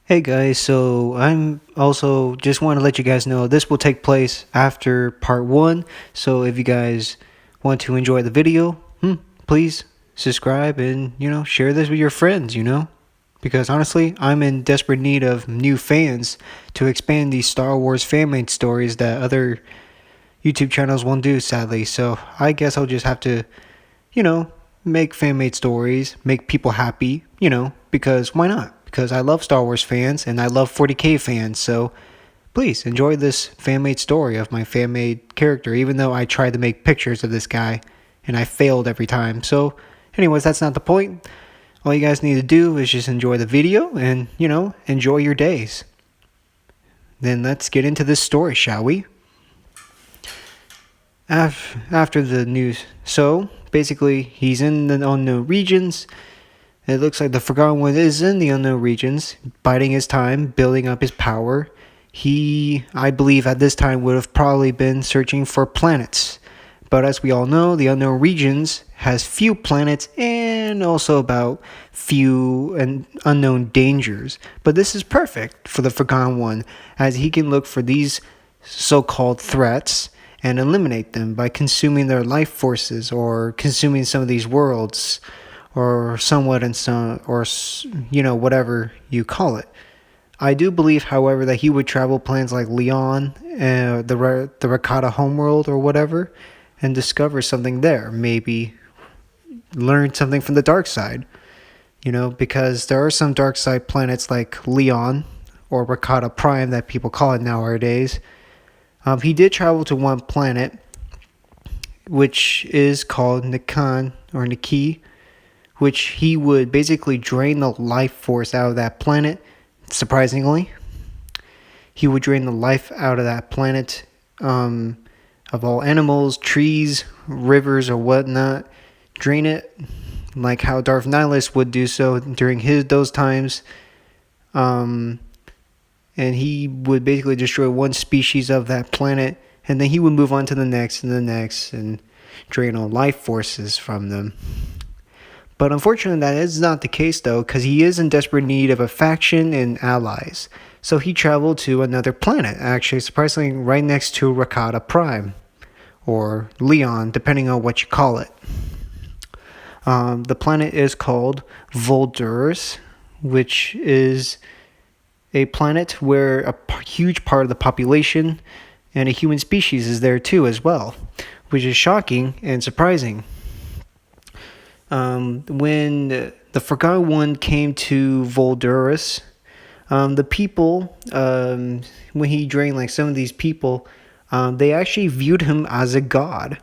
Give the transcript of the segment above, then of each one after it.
Hey guys, so I'm also just want to let you guys know this will take place after part one. So if you guys want to enjoy the video, please subscribe and share this with your friends. Because honestly, I'm in desperate need of new fans to expand these Star Wars fan-made stories that other YouTube channels won't do, sadly. So I guess I'll just have to, you know, make fan-made stories, make people happy, because why not? Because I love Star Wars fans and I love 40K fans, so please enjoy this fan-made story of my fan-made character, even though I tried to make pictures of this guy and I failed every time. So, anyways, that's not the point. All you guys need to do is just enjoy the video and, enjoy your days. Then let's get into this story, shall we? After the news. So, basically, he's in the unknown regions. It looks like the Forgotten One is in the unknown regions, biding his time, building up his power. He, I believe, at this time would have probably been searching for planets. But as we all know, the unknown regions has few planets and also about few and unknown dangers. But this is perfect for the Forgotten One, as he can look for these so-called threats and eliminate them by consuming their life forces or consuming some of these worlds or somewhat in some or whatever you call it. I do believe, however, that he would travel planets like Leon, the Rakata homeworld or whatever, and discover something there. Maybe learn something from the dark side. Because there are some dark side planets like Leon or Rakata Prime that people call it nowadays. He did travel to one planet, which is called Nikan or Niki, which he would basically drain the life force out of that planet. Surprisingly, he would drain the life out of that planet, of all animals, trees, rivers, or whatnot. Drain it, like how Darth Nihilus would do so during those times. And he would basically destroy one species of that planet, and then he would move on to the next and the next, and drain all life forces from them. But unfortunately, that is not the case, though, because he is in desperate need of a faction and allies. So he traveled to another planet, actually, surprisingly, right next to Rakata Prime, or Leon, depending on what you call it. The planet is called Voldurus, which is a planet where a huge part of the population and a human species is there too as well, which is shocking and surprising. When the Forgotten One came to Voldurus, the people, when he drained like some of these people, they actually viewed him as a god,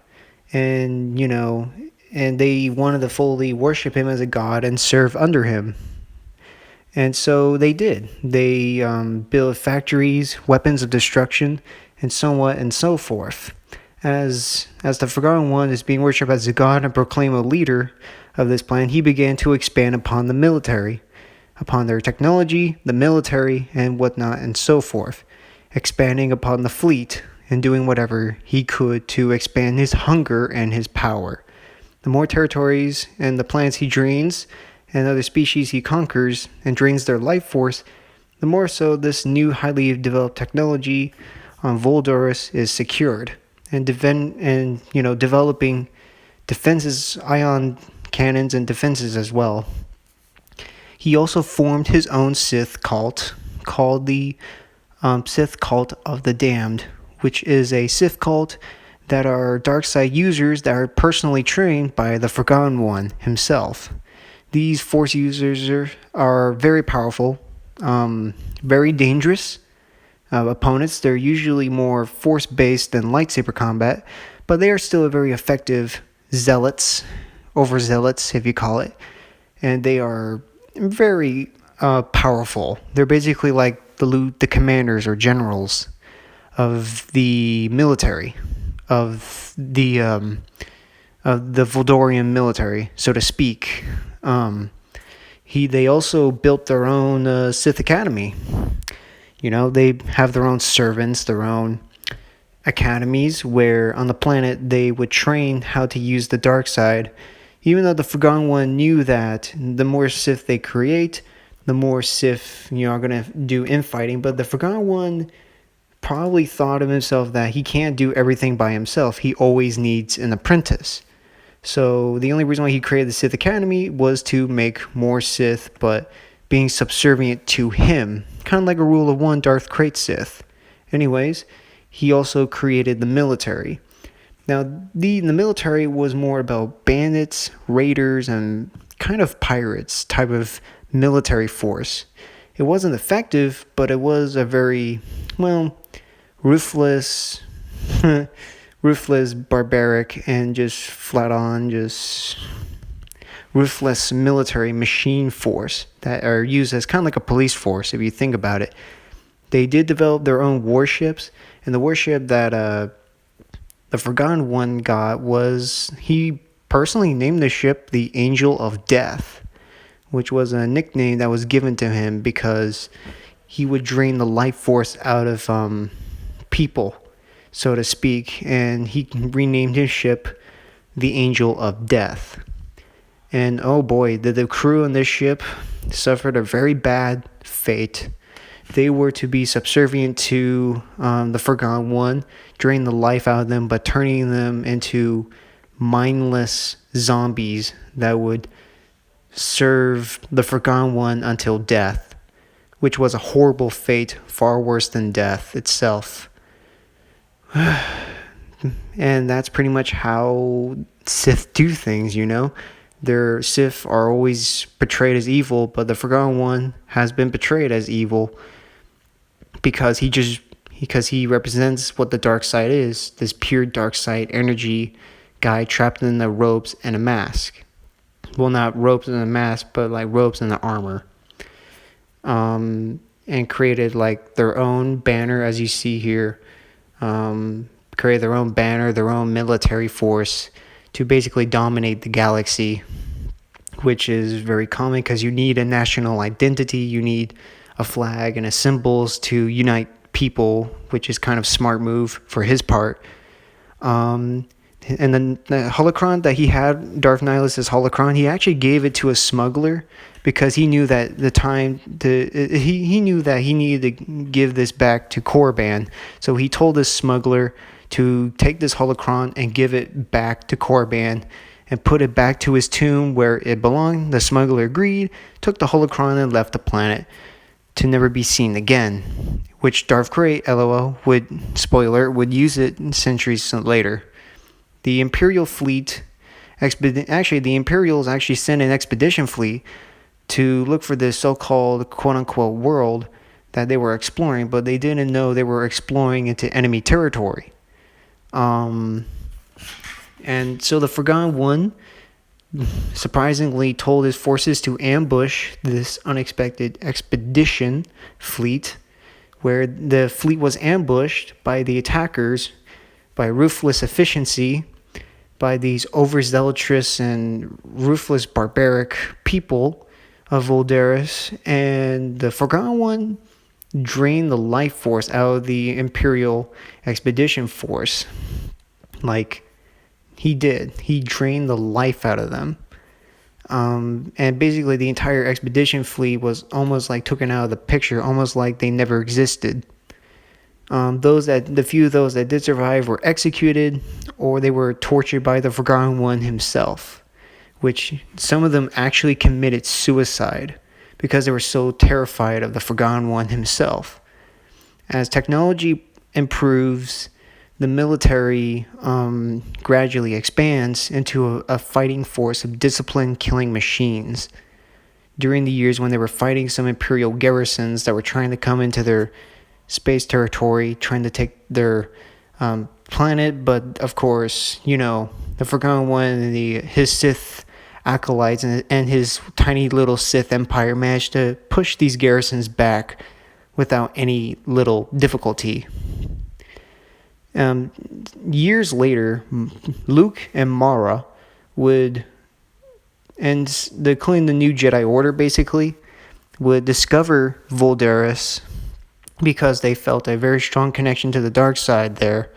and and they wanted to fully worship him as a god and serve under him. And so they did. They built factories, weapons of destruction, and so on and so forth. As the Forgotten One is being worshipped as a god and proclaimed a leader of this planet, he began to expand upon the military, upon their technology, the military, and whatnot, and so forth, expanding upon the fleet and doing whatever he could to expand his hunger and his power. The more territories and the planets he drains, and other species he conquers and drains their life force, the more so this new highly developed technology on Voldurus is secured and developing defenses, ion cannons and defenses as well. He also formed his own Sith cult called the Sith Cult of the Damned, which is a Sith cult that are dark side users that are personally trained by the Forgotten One himself. These Force users are very powerful, very dangerous opponents. They're usually more Force-based than lightsaber combat, but they are still very effective zealots, overzealots if you call it, and they are very powerful. They're basically like the commanders or generals of the military, of the Voldorian military, so to speak. They also built their own Sith Academy. They have their own servants, their own academies, where on the planet they would train how to use the dark side. Even though the Forgotten One knew that the more Sith they create, the more Sith, are going to do infighting. But the Forgotten One probably thought of himself that he can't do everything by himself. He always needs an apprentice. So the only reason why he created the Sith Academy was to make more Sith, but being subservient to him. Kind of like a rule of one Darth Krayt Sith. Anyways, he also created the military. Now, the military was more about bandits, raiders, and kind of pirates type of military force. It wasn't effective, but it was a very, ruthless, barbaric, and just flat on, just ruthless military machine force that are used as kind of like a police force, if you think about it. They did develop their own warships, and the warship that the Forgotten One got was, he personally named the ship the Angel of Death, which was a nickname that was given to him because he would drain the life force out of people, so to speak, and he renamed his ship the Angel of Death. And oh boy, did the crew on this ship suffered a very bad fate. They were to be subservient to the Forgotten One, drain the life out of them, but turning them into mindless zombies that would serve the Forgotten One until death, which was a horrible fate, far worse than death itself. And that's pretty much how Sith do things, Their Sith are always portrayed as evil, but the Forgotten One has been portrayed as evil because he represents what the dark side is, this pure dark side energy guy trapped in the robes and a mask. Well, not robes and a mask, but like robes and the armor. And created like their own banner, as you see here. Created their own banner, their own military force to basically dominate the galaxy, which is very common because you need a national identity, you need a flag and a symbols to unite people, which is kind of smart move for his part. And then the holocron that he had, Darth Nihilus' holocron, he actually gave it to a smuggler because he knew that he knew that he needed to give this back to Korriban. So he told this smuggler to take this holocron and give it back to Korriban and put it back to his tomb where it belonged. The smuggler agreed, took the holocron and left the planet to never be seen again, which Darth Krayt, LOL, would use it centuries later. The Imperial fleet, the Imperials actually sent an expedition fleet to look for this so-called quote-unquote world that they were exploring, but they didn't know they were exploring into enemy territory. And so the Forgotten One surprisingly told his forces to ambush this unexpected expedition fleet, where the fleet was ambushed by the attackers by ruthless efficiency, by these overzealous and ruthless barbaric people of Voldaris, and the Forgotten One drained the life force out of the Imperial expedition force. Like, he did. He drained the life out of them. And basically the entire expedition fleet was almost like taken out of the picture, almost like they never existed. The few of those that did survive were executed, or they were tortured by the Forgotten One himself, which some of them actually committed suicide because they were so terrified of the Forgotten One himself. As technology improves, the military gradually expands into a fighting force of disciplined killing machines. During the years when they were fighting some Imperial garrisons that were trying to come into their space territory, trying to take their planet, but of course, the Forgotten One and his Sith acolytes and his tiny little Sith empire managed to push these garrisons back without any little difficulty. Years later, Luke and Mara including the new Jedi Order basically, would discover Voldaris because they felt a very strong connection to the dark side there.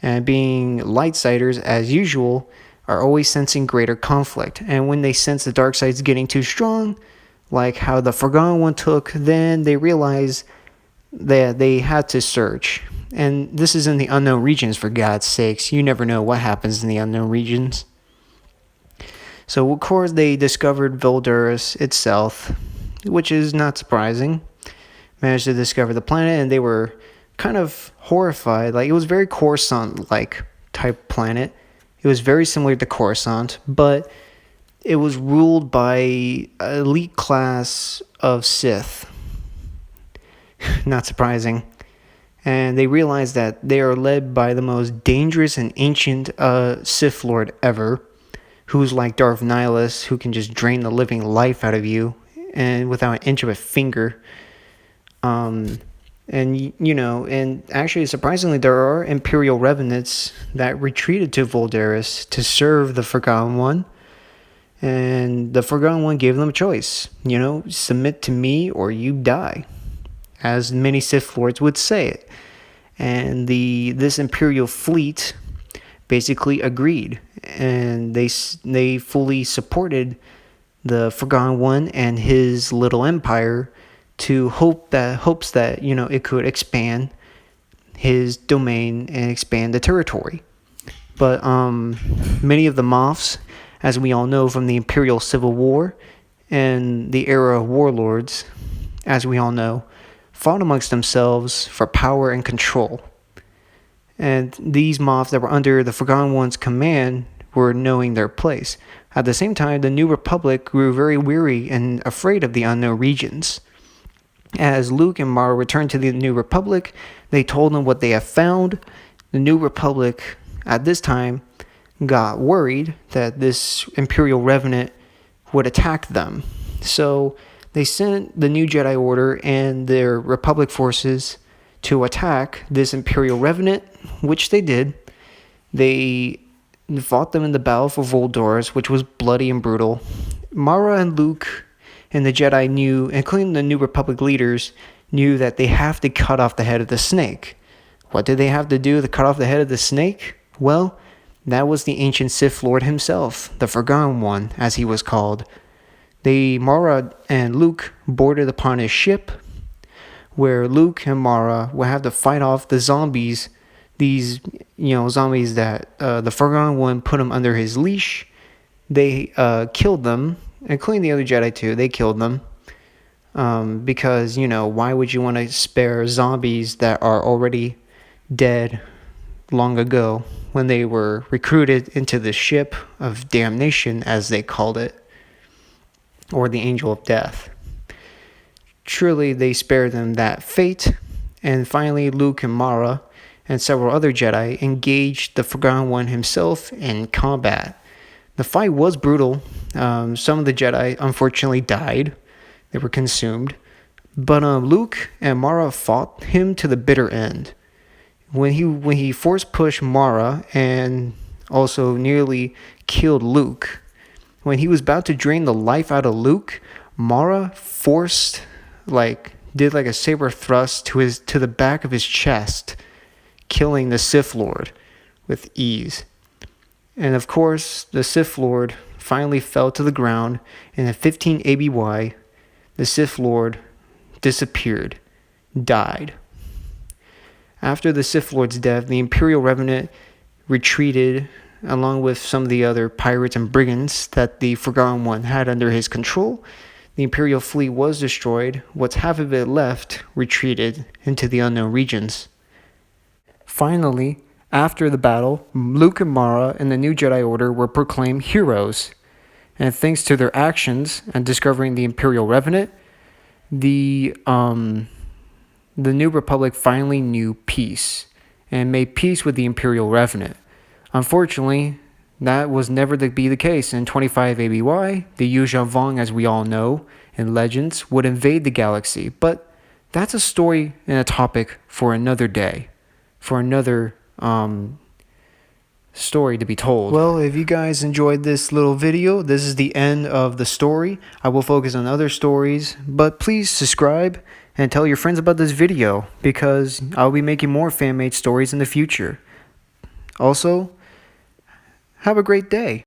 And being lightsiders, as usual, are always sensing greater conflict. And when they sense the dark side's getting too strong, like how the Forgotten One took, then they realized that they had to search. And this is in the unknown regions, for God's sakes. You never know what happens in the unknown regions. So, of course, they discovered Voldurus itself, which is not surprising. Managed to discover the planet, and they were kind of horrified. Like, it was very Coruscant-like type planet. It was very similar to Coruscant, but it was ruled by an elite class of Sith. Not surprising. And they realized that they are led by the most dangerous and ancient Sith Lord ever, who's like Darth Nihilus, who can just drain the living life out of you, and without an inch of a finger. And actually, surprisingly, there are Imperial Revenants that retreated to Voldurus to serve the Forgotten One. And the Forgotten One gave them a choice. Submit to me or you die, as many Sith Lords would say it. And this Imperial fleet basically agreed, and they fully supported the Forgotten One and his little empire to hopes that it could expand his domain and expand the territory. But many of the Moffs, as we all know from the Imperial Civil War and the era of warlords, as we all know, fought amongst themselves for power and control. And these Moffs that were under the Forgotten One's command were knowing their place. At the same time, the New Republic grew very weary and afraid of the unknown regions. As Luke and Mara returned to the New Republic, they told them what they have found. The New Republic, at this time, got worried that this Imperial Revenant would attack them. So they sent the New Jedi Order and their Republic forces to attack this Imperial Revenant, which they did. They fought them in the Battle for Voldurus, which was bloody and brutal. Mara and Luke and the Jedi knew, including the New Republic leaders, knew that they have to cut off the head of the snake. What did they have to do to cut off the head of the snake? Well, that was the ancient Sith Lord himself, the Forgotten One, as he was called. Mara and Luke boarded upon his ship, where Luke and Mara will have to fight off the zombies. These, zombies that the Forgotten One put them under his leash. They killed them, including the other Jedi too. They killed them because, why would you want to spare zombies that are already dead long ago when they were recruited into the ship of damnation, as they called it, or the Angel of Death. Truly, they spared them that fate. And finally, Luke and Mara and several other Jedi engaged the Forgotten One himself in combat. The fight was brutal. Some of the Jedi unfortunately died. They were consumed. But Luke and Mara fought him to the bitter end. When he force pushed Mara and also nearly killed Luke, when he was about to drain the life out of Luke, Mara did a saber thrust to the back of his chest, killing the Sith Lord with ease. And of course, the Sith Lord finally fell to the ground, and at 15 ABY, the Sith Lord disappeared, died. After the Sith Lord's death, the Imperial Revenant retreated along with some of the other pirates and brigands that the Forgotten One had under his control. The Imperial fleet was destroyed. What's half of it left retreated into the unknown regions. Finally, after the battle, Luke and Mara and the New Jedi Order were proclaimed heroes. And thanks to their actions and discovering the Imperial Revenant, the New Republic finally knew peace and made peace with the Imperial Revenant. Unfortunately, that was never to be the case. In 25 ABY, the Yuuzhan Vong, as we all know in legends, would invade the galaxy. But that's a story and a topic for another day, for another story to be told. Well, if you guys enjoyed this little video, this is the end of the story. I will focus on other stories, but please subscribe and tell your friends about this video, because I'll be making more fan-made stories in the future. Also, have a great day.